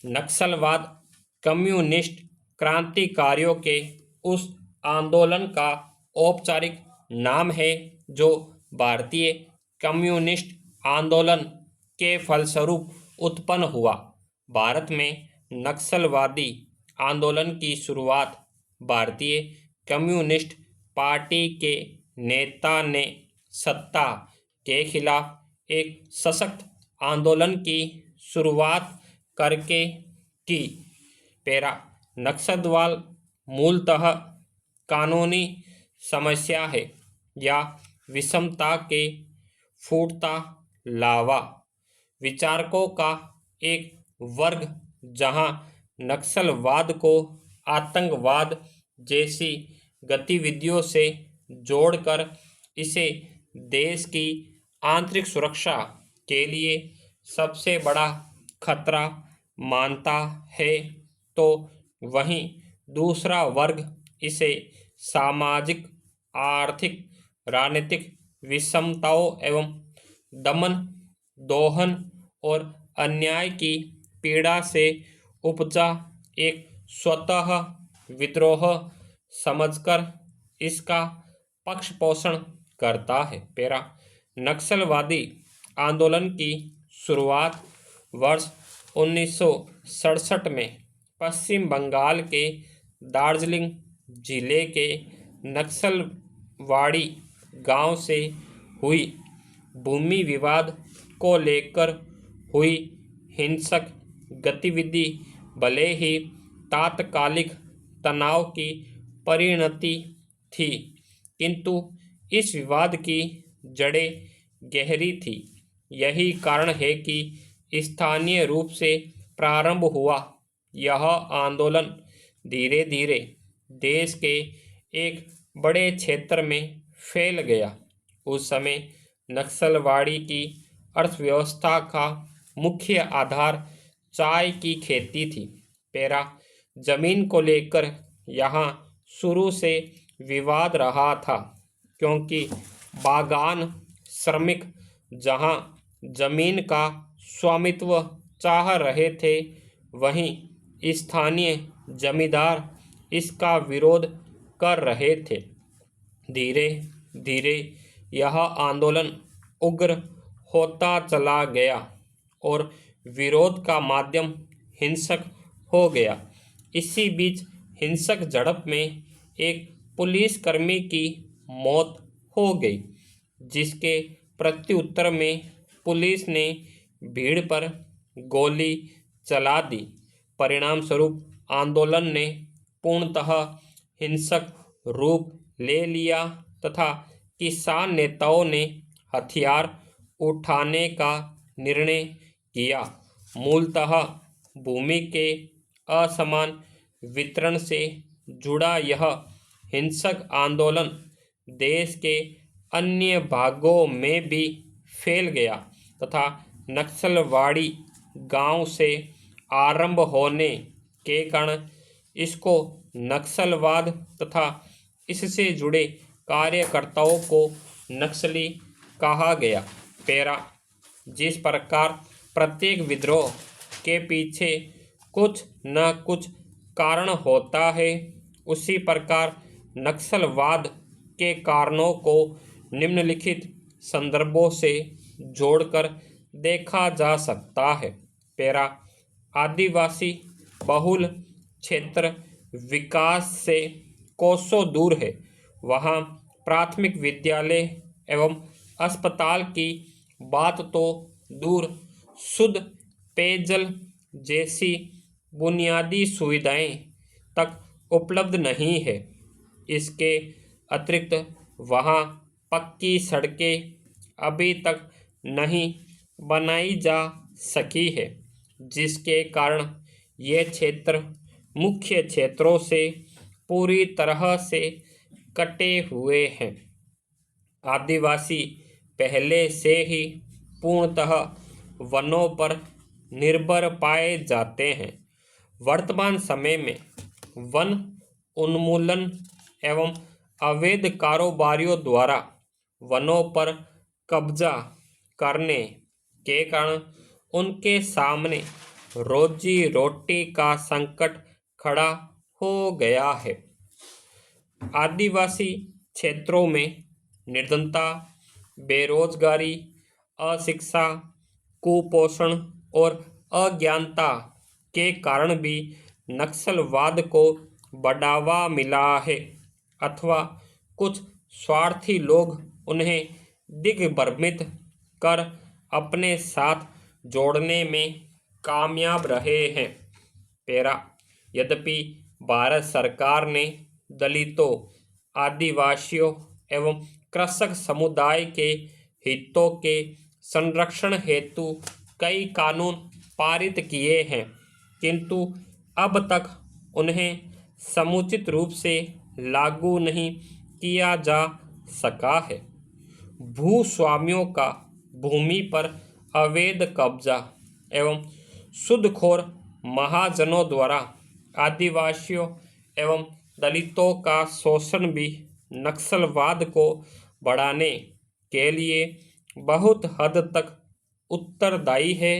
नक्सलवाद कम्युनिस्ट क्रांतिकारियों के उस आंदोलन का औपचारिक नाम है जो भारतीय कम्युनिस्ट आंदोलन के फलस्वरूप उत्पन्न हुआ। भारत में नक्सलवादी आंदोलन की शुरुआत भारतीय कम्युनिस्ट पार्टी के नेता ने सत्ता के खिलाफ एक सशक्त आंदोलन की शुरुआत करके की। पैरा नक्सलवाद मूलतः कानूनी समस्या है या विषमता के फूटता लावा विचारकों का एक वर्ग जहां नक्सलवाद को आतंकवाद जैसी गतिविधियों से जोड़कर इसे देश की आंतरिक सुरक्षा के लिए सबसे बड़ा खतरा मानता है, तो वहीं दूसरा वर्ग इसे सामाजिक, आर्थिक, राजनीतिक विषमताओं एवं दमन, दोहन और अन्याय की पीड़ा से उपजा एक स्वतः विद्रोह समझकर इसका पक्षपोषण करता है। पैरा नक्सलवादी आंदोलन की शुरुआत वर्ष 1967 में पश्चिम बंगाल के दार्जिलिंग जिले के नक्सलवाड़ी गांव से हुई। भूमि विवाद को लेकर हुई हिंसक गतिविधि भले ही तात्कालिक तनाव की परिणति थी, किंतु इस विवाद की जड़ें गहरी थी। यही कारण है कि स्थानीय रूप से प्रारंभ हुआ यह आंदोलन धीरे धीरे देश के एक बड़े क्षेत्र में फैल गया। उस समय नक्सलवाड़ी की अर्थव्यवस्था का मुख्य आधार चाय की खेती थी। पैरा जमीन को लेकर यहाँ शुरू से विवाद रहा था, क्योंकि बागान श्रमिक जहाँ जमीन का स्वामित्व चाह रहे थे, वहीं स्थानीय जमींदार इसका विरोध कर रहे थे। धीरे धीरे यह आंदोलन उग्र होता चला गया और विरोध का माध्यम हिंसक हो गया। इसी बीच हिंसक झड़प में एक पुलिसकर्मी की मौत हो गई, जिसके प्रत्युत्तर में पुलिस ने भीड़ पर गोली चला दी। परिणाम स्वरूप आंदोलन ने पूर्णतः हिंसक रूप ले लिया तथा किसान नेताओं ने हथियार उठाने का निर्णय किया। मूलतः भूमि के असमान वितरण से जुड़ा यह हिंसक आंदोलन देश के अन्य भागों में भी फैल गया तथा नक्सलवाड़ी गांव से आरंभ होने के कारण इसको नक्सलवाद तथा इससे जुड़े कार्यकर्ताओं को नक्सली कहा गया। पैरा जिस प्रकार प्रत्येक विद्रोह के पीछे कुछ न कुछ कारण होता है, उसी प्रकार नक्सलवाद के कारणों को निम्नलिखित संदर्भों से जोड़कर देखा जा सकता है। पैरा आदिवासी बहुल क्षेत्र विकास से कोसों दूर है। वहाँ प्राथमिक विद्यालय एवं अस्पताल की बात तो दूर, शुद्ध पेयजल जैसी बुनियादी सुविधाएं तक उपलब्ध नहीं है। इसके अतिरिक्त वहाँ पक्की सड़कें अभी तक नहीं बनाई जा सकी है, जिसके कारण ये क्षेत्र मुख्य क्षेत्रों से पूरी तरह से कटे हुए हैं। आदिवासी पहले से ही पूर्णतः वनों पर निर्भर पाए जाते हैं। वर्तमान समय में वन उन्मूलन एवं अवैध कारोबारियों द्वारा वनों पर कब्जा करने के कारण उनके सामने रोजी रोटी का संकट खड़ा हो गया है। आदिवासी क्षेत्रों में निर्धनता, बेरोजगारी, अशिक्षा, कुपोषण और अज्ञानता के कारण भी नक्सलवाद को बढ़ावा मिला है, अथवा कुछ स्वार्थी लोग उन्हें दिग्भ्रमित कर अपने साथ जोड़ने में कामयाब रहे हैं। यद्यपि भारत सरकार ने दलितों, आदिवासियों एवं कृषक समुदाय के हितों के संरक्षण हेतु कई कानून पारित किए हैं, किंतु अब तक उन्हें समुचित रूप से लागू नहीं किया जा सका है। भूस्वामियों का भूमि पर अवैध कब्जा एवं सूदखोर महाजनों द्वारा आदिवासियों एवं दलितों का शोषण भी नक्सलवाद को बढ़ाने के लिए बहुत हद तक उत्तरदायी है।